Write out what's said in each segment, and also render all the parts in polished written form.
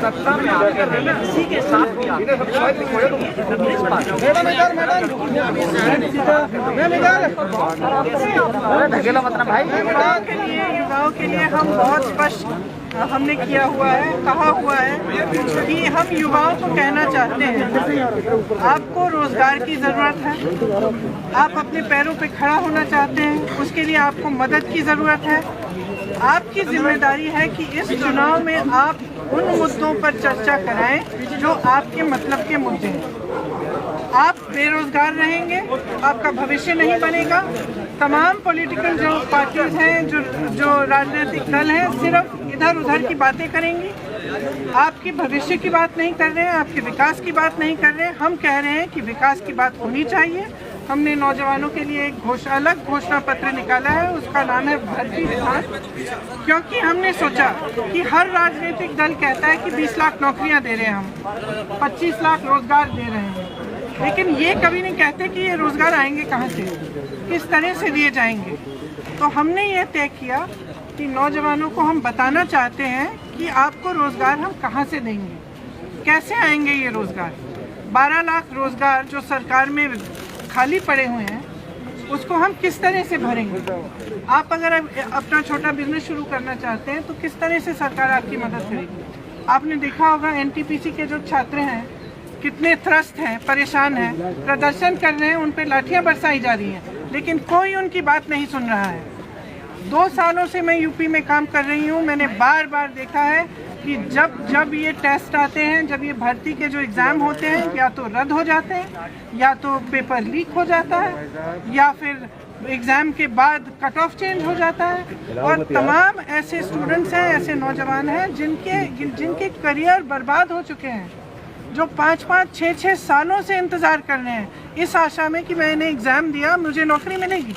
सत्ता में आते हैं इसी के साथ भी आते हैं मतलब भाई युवाओं के लिए हम बहुत स्पष्ट हमने किया हुआ है, कहा हुआ है कि हम युवाओं को कहना चाहते हैं आपको रोजगार की जरूरत है, आप अपने पैरों पे खड़ा होना चाहते हैं, उसके लिए आपको मदद की जरूरत है। आपकी जिम्मेदारी है कि इस चुनाव में आप उन मुद्दों पर चर्चा कराएं जो आपके मतलब के मुद्दे हैं। आप बेरोजगार रहेंगे, आपका भविष्य नहीं बनेगा। तमाम पॉलिटिकल जो पार्टीज हैं, जो राजनीतिक दल हैं, सिर्फ इधर उधर की बातें करेंगी, आपके भविष्य की बात नहीं कर रहे हैं, आपके विकास की बात नहीं कर रहे हैं। हम कह रहे हैं कि विकास की बात होनी चाहिए। हमने नौजवानों के लिए एक अलग घोषणा पत्र निकाला है, उसका नाम है भर्ती विधान, क्योंकि हमने सोचा कि हर राजनीतिक दल कहता है कि 20 लाख नौकरियां दे रहे हैं, हम 25 लाख रोजगार दे रहे हैं, लेकिन ये कभी नहीं कहते कि ये रोजगार आएंगे कहाँ से, किस तरह से दिए जाएंगे। तो हमने ये तय किया कि नौजवानों को हम बताना चाहते हैं कि आपको रोजगार हम कहाँ से देंगे, कैसे आएंगे ये रोजगार। 12 लाख रोजगार जो सरकार में खाली पड़े हुए हैं, उसको हम किस तरह से भरेंगे। आप अगर अपना छोटा बिजनेस शुरू करना चाहते हैं तो किस तरह से सरकार आपकी मदद करेगी। आपने देखा होगा एनटीपीसी के जो छात्र हैं कितने त्रस्त हैं, परेशान हैं, प्रदर्शन कर रहे हैं, उन पे लाठियां बरसाई जा रही हैं, लेकिन कोई उनकी बात नहीं सुन रहा है। 2 सालों से मैं यूपी में काम कर रही हूँ, मैंने बार बार देखा है कि जब ये टेस्ट आते हैं, जब ये भर्ती के जो एग्ज़ाम होते हैं, या तो रद्द हो जाते हैं, या तो पेपर लीक हो जाता है, या फिर एग्ज़ाम के बाद कट ऑफ चेंज हो जाता है। और तमाम ऐसे स्टूडेंट्स हैं, ऐसे नौजवान हैं जिनके करियर बर्बाद हो चुके हैं, जो 5-5, 6-6 सालों से इंतज़ार कर रहे हैं इस आशा में कि मैंने एग्ज़ाम दिया मुझे नौकरी मिलेगी,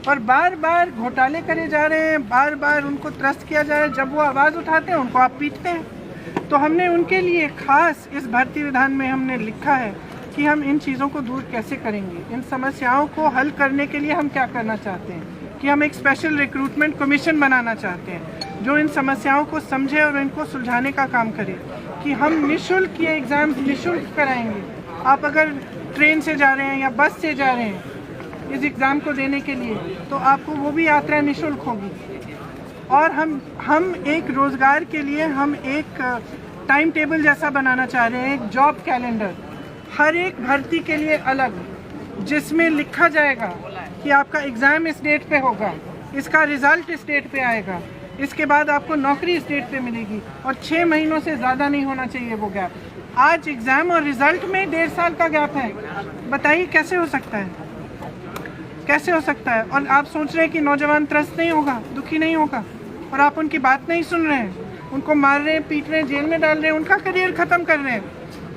और बार बार घोटाले करे जा रहे हैं, बार बार उनको त्रस्त किया जा रहा है। जब वो आवाज़ उठाते हैं उनको आप पीटते हैं। तो हमने उनके लिए खास इस भर्ती विधान में हमने लिखा है कि हम इन चीज़ों को दूर कैसे करेंगे, इन समस्याओं को हल करने के लिए हम क्या करना चाहते हैं कि हम एक स्पेशल रिक्रूटमेंट कमीशन बनाना चाहते हैं जो इन समस्याओं को समझे और इनको सुलझाने का काम करे, कि हम निःशुल्क ये एग्ज़ाम निःशुल्क कराएंगे। आप अगर ट्रेन से जा रहे हैं या बस से जा रहे हैं इस एग्ज़ाम को देने के लिए, तो आपको वो भी यात्रा निःशुल्क होगी। और हम एक रोज़गार के लिए हम एक टाइम टेबल जैसा बनाना चाह रहे हैं, एक जॉब कैलेंडर, हर एक भर्ती के लिए अलग, जिसमें लिखा जाएगा कि आपका एग्ज़ाम इस डेट पे होगा, इसका रिज़ल्ट इस डेट पे आएगा, इसके बाद आपको नौकरी इस डेट पे मिलेगी, और 6 महीनों से ज़्यादा नहीं होना चाहिए वो गैप। आज एग्ज़ाम और रिज़ल्ट में 1.5 साल का गैप है, बताइए कैसे हो सकता है, कैसे हो सकता है। और आप सोच रहे हैं कि नौजवान त्रस्त नहीं होगा, दुखी नहीं होगा, और आप उनकी बात नहीं सुन रहे हैं, उनको मार रहे हैं, पीट रहे हैं, जेल में डाल रहे हैं, उनका करियर ख़त्म कर रहे हैं,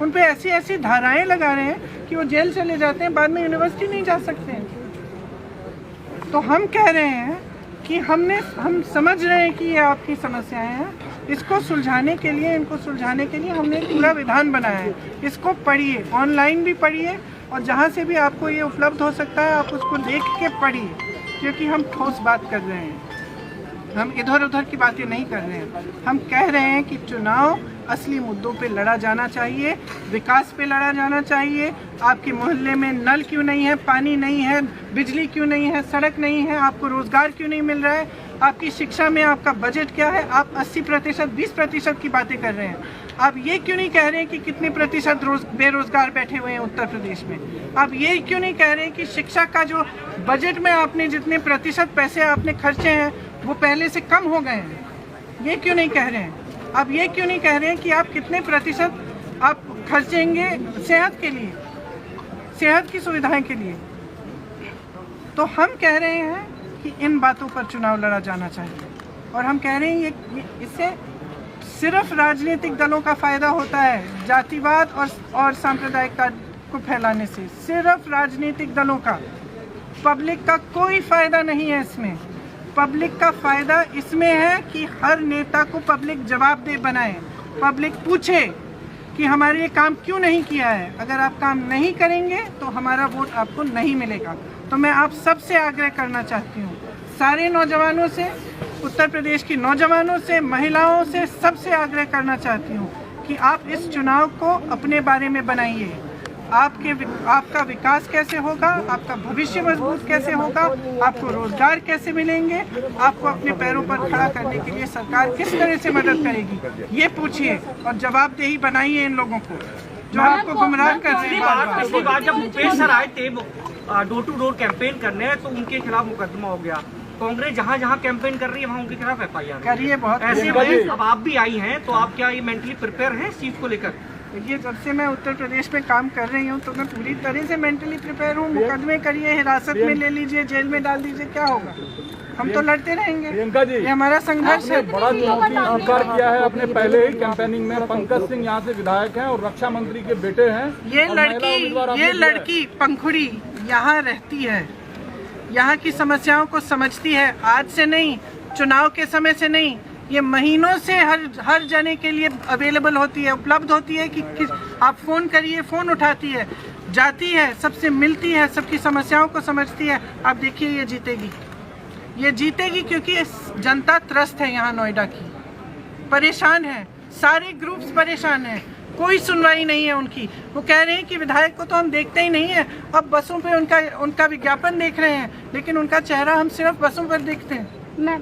उन पे ऐसी ऐसी धाराएं लगा रहे हैं कि वो जेल चले जाते हैं, बाद में यूनिवर्सिटी नहीं जा सकते हैं। तो हम कह रहे हैं कि हम समझ रहे हैं कि ये आपकी समस्याएं हैं, इसको सुलझाने के लिए, इनको सुलझाने के लिए हमने एक पूरा विधान बनाया है। इसको पढ़िए, ऑनलाइन भी पढ़िए, और जहाँ से भी आपको ये उपलब्ध हो सकता है आप उसको देख के पढ़िए, क्योंकि हम ठोस बात कर रहे हैं, हम इधर उधर की बातें नहीं कर रहे हैं। हम कह रहे हैं कि चुनाव असली मुद्दों पे लड़ा जाना चाहिए, विकास पे लड़ा जाना चाहिए। आपके मोहल्ले में नल क्यों नहीं है, पानी नहीं है, बिजली क्यों नहीं है, सड़क नहीं है, आपको रोज़गार क्यों नहीं मिल रहा है, आपकी शिक्षा में आपका बजट क्या है, आप 80%, 20% की बातें कर रहे हैं। आप ये क्यों नहीं कह रहे हैं कि कितने प्रतिशत बेरोजगार बैठे हुए हैं उत्तर प्रदेश में। आप ये क्यों नहीं कह रहे हैं कि शिक्षा का जो बजट में आपने जितने प्रतिशत पैसे आपने खर्चे हैं वो पहले से कम हो गए हैं, ये क्यों नहीं कह रहे हैं। आप ये क्यों नहीं कह रहे हैं कि आप कितने प्रतिशत आप खर्चेंगे सेहत के लिए, सेहत की सुविधाएं के लिए। तो हम कह रहे हैं कि इन बातों पर चुनाव लड़ा जाना चाहिए, और हम कह रहे हैं ये इससे सिर्फ राजनीतिक दलों का फायदा होता है, जातिवाद और सांप्रदायिकता को फैलाने से सिर्फ राजनीतिक दलों का, पब्लिक का कोई फायदा नहीं है इसमें। पब्लिक का फायदा इसमें है कि हर नेता को पब्लिक जवाबदेह बनाए, पब्लिक पूछे कि हमारे ये काम क्यों नहीं किया है। अगर आप काम नहीं करेंगे तो हमारा वोट आपको नहीं मिलेगा। तो मैं आप सबसे आग्रह करना चाहती हूँ, सारे नौजवानों से, उत्तर प्रदेश की नौजवानों से, महिलाओं से, सबसे आग्रह करना चाहती हूँ कि आप इस चुनाव को अपने बारे में बनाइए। आपका विकास कैसे होगा, आपका भविष्य मजबूत कैसे होगा, आपको रोजगार कैसे मिलेंगे, आपको अपने पैरों पर खड़ा करने के लिए सरकार किस तरह से मदद करेगी, ये पूछिए और जवाबदेही बनाइए इन लोगों को जो आपको गुमराह कर रहे हैं। पिछली बार जब भूपेश सर आए थे डोर टू डोर कैंपेन करने, तो उनके खिलाफ मुकदमा हो गया। कांग्रेस जहाँ जहाँ कैंपेन कर रही है वहाँ उनके खिलाफ FIR करिए। बहुत ऐसे में अब आप भी आई हैं, तो आप क्या ये मेंटली प्रिपेयर हैं इस चीज को लेकर? देखिए, जब से मैं उत्तर प्रदेश में काम कर रही हूँ तो मैं पूरी तरह से मेंटली प्रिपेयर हूँ। मुकदमे करिए, हिरासत में ले लीजिए, जेल में डाल दीजिए, क्या होगा? हम तो लड़ते रहेंगे। प्रियंका जी, ये हमारा संघर्ष है। बड़ा चुनौती स्वीकार किया है अपने पहले ही कैंपेनिंग में। पंकज सिंह यहाँ से विधायक हैं और रक्षा मंत्री के बेटे हैं। ये लड़की पंखुड़ी यहाँ रहती है, यहाँ की समस्याओं को समझती है। आज से नहीं, चुनाव के समय से नहीं, ये महीनों से हर जने के लिए अवेलेबल होती है, उपलब्ध होती है कि आप फोन करिए, फोन उठाती है, जाती है, सबसे मिलती है, सबकी समस्याओं को समझती है। आप देखिए, ये जीतेगी क्योंकि जनता त्रस्त है। यहाँ नोएडा की परेशान है, सारे ग्रुप्स परेशान हैं, कोई सुनवाई नहीं है उनकी। वो कह रहे हैं कि विधायक को तो हम देखते ही नहीं है, अब बसों पे उनका विज्ञापन देख रहे हैं, लेकिन उनका चेहरा हम सिर्फ बसों पर देखते हैं।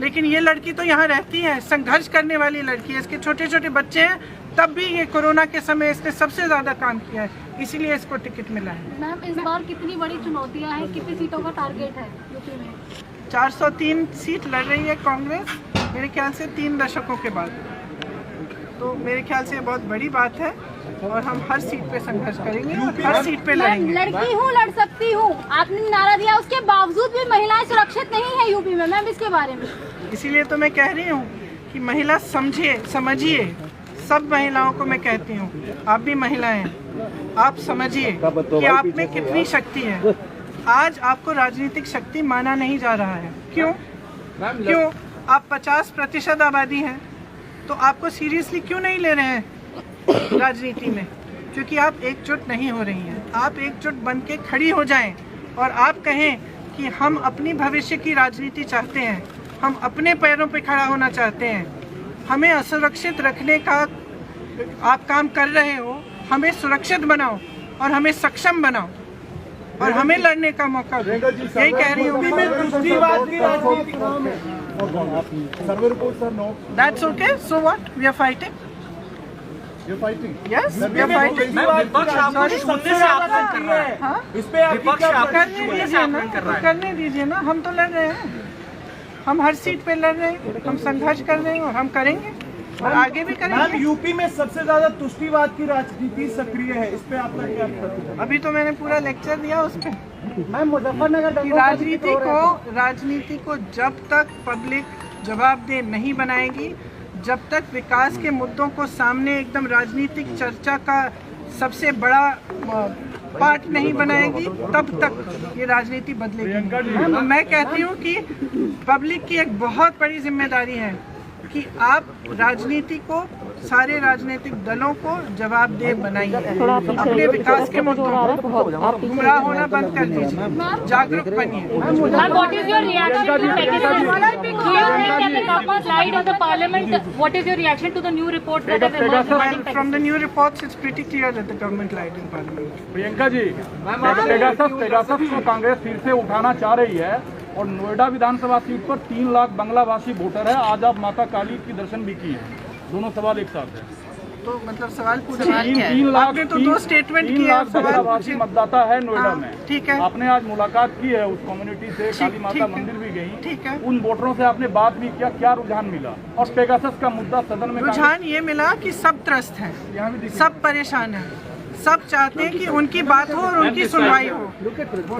लेकिन ये लड़की तो यहाँ रहती है, संघर्ष करने वाली लड़की है। इसके छोटे छोटे बच्चे हैं, तब भी ये कोरोना के समय इसने सबसे ज्यादा काम किया है, इसीलिए इसको टिकट मिला है। मैम, इस बार कितनी बड़ी चुनौतियां हैं, कितनी सीटों का टारगेट है यूपी में? 403 सीट लड़ रही है कांग्रेस, मेरे ख्याल से 3 दशकों के बाद। तो मेरे ख्याल से बहुत बड़ी बात है और हम हर सीट पे संघर्ष करेंगे और हर सीट पे लड़ेंगे। लड़की हूँ, लड़ सकती हूँ, आपने नारा दिया, उसके बावजूद भी महिलाएं सुरक्षित नहीं है यूपी में। मैम, इसके बारे में इसीलिए तो मैं कह रही हूँ कि महिला समझिए। सब महिलाओं को मैं कहती हूँ, आप भी महिलाएं हैं, आप समझिए कि आप में कितनी शक्ति है। आज आपको राजनीतिक शक्ति माना नहीं जा रहा है। क्यों? आप 50% आबादी हैं, तो आपको सीरियसली क्यों नहीं ले रहे हैं राजनीति में? क्योंकि आप एकजुट नहीं हो रही हैं। आप एकजुट बन के खड़ी हो जाएं और आप कहें कि हम अपनी भविष्य की राजनीति चाहते हैं, हम अपने पैरों पे खड़ा होना चाहते हैं, हमें असुरक्षित रखने का आप काम कर रहे हो, हमें सुरक्षित बनाओ और हमें सक्षम बनाओ और हमें लड़ने का मौका दो। यही कह रही हूँ। That's okay. So what? We are fighting. You're fighting. Yes, we are fighting. विपक्ष आपको सुनने से आक्रमण कर रहा है। हाँ? इस पे विपक्ष आपको करने सुनने से दीजिए आक्रमण कर रहा ना, है। करने दीजिए ना। हम तो लड़ रहे हैं, हम हर सीट पे लड़ रहे हैं, हम संघर्ष कर रहे हैं और हम करेंगे और आगे भी करेंगे। यूपी में सबसे ज्यादा तुष्टिवाद की राजनीति सक्रिय है, इस पे आपका क्या प्रतिक्रिया? अभी तो मैंने पूरा लेक्चर दिया उस पे। मैम, मुजफ्फरनगर राजनीति को जब तक पब्लिक जवाबदेह नहीं बनाएगी, जब तक विकास के मुद्दों को सामने एकदम राजनीतिक चर्चा का सबसे बड़ा पार्ट नहीं बनाएगी, तब तक ये राजनीति बदलेगी। मैं कहती हूँ कि पब्लिक की एक बहुत बड़ी जिम्मेदारी है कि आप राजनीति को, सारे राजनीतिक दलों को जवाबदेह बनाइए, अपने विकास के मुद्दों पर गुमराह होना बंद कर दीजिए, जागरूक बनिए। What is your reaction to Pegasus? Do you think that the government lied on the parliament? What is your reaction to the new report that has emerged regarding Pegasus? From the new reports, it's pretty clear that the government lied in parliament. Priyanka ji, Pegasus को कांग्रेस फिर से उठाना चाह रही है और नोएडा विधानसभा seat पर 3 lakh बांग्लाभाषी voter है। आज आप माता काली की दर्शन भी किए हैं। दोनों सवाल एक साथ है। तो मतलब सवाल पूछिए। 3 लाख आपने तो 2 स्टेटमेंट किए, बांग्लाभाषी मतदाता है नोएडा में। ठीक है। आपने आज मुलाकात की है उस कम्युनिटी से, काली माता मंदिर भी गई। ठीक है। उन वोटरों से आपने बात भी किया, क्या रुझान मिला? और पेगासस का मुद्दा सदन में रुझान ये मिला कि सब त्रस्त हैं, सब परेशान हैं, सब चाहते हैं कि उनकी बात हो और उनकी सुनवाई हो।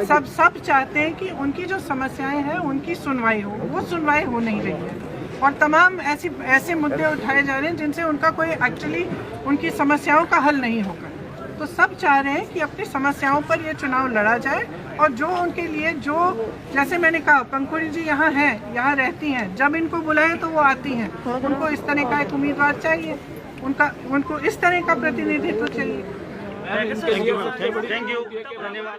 सब चाहते हैं कि उनकी जो समस्याएं हैं उनकी सुनवाई हो, वो सुनवाई हो नहीं रही है और तमाम ऐसे मुद्दे उठाए जा रहे हैं जिनसे उनका कोई एक्चुअली उनकी समस्याओं का हल नहीं होगा। तो सब चाह रहे हैं कि अपनी समस्याओं पर ये चुनाव लड़ा जाए और जो उनके लिए, जो जैसे मैंने कहा, पंखुड़ी जी यहाँ हैं, यहाँ रहती हैं, जब इनको बुलाए तो वो आती हैं। उनको इस तरह का एक उम्मीदवार चाहिए, उनको इस तरह का प्रतिनिधित्व चाहिए। थैंक यू, धन्यवाद।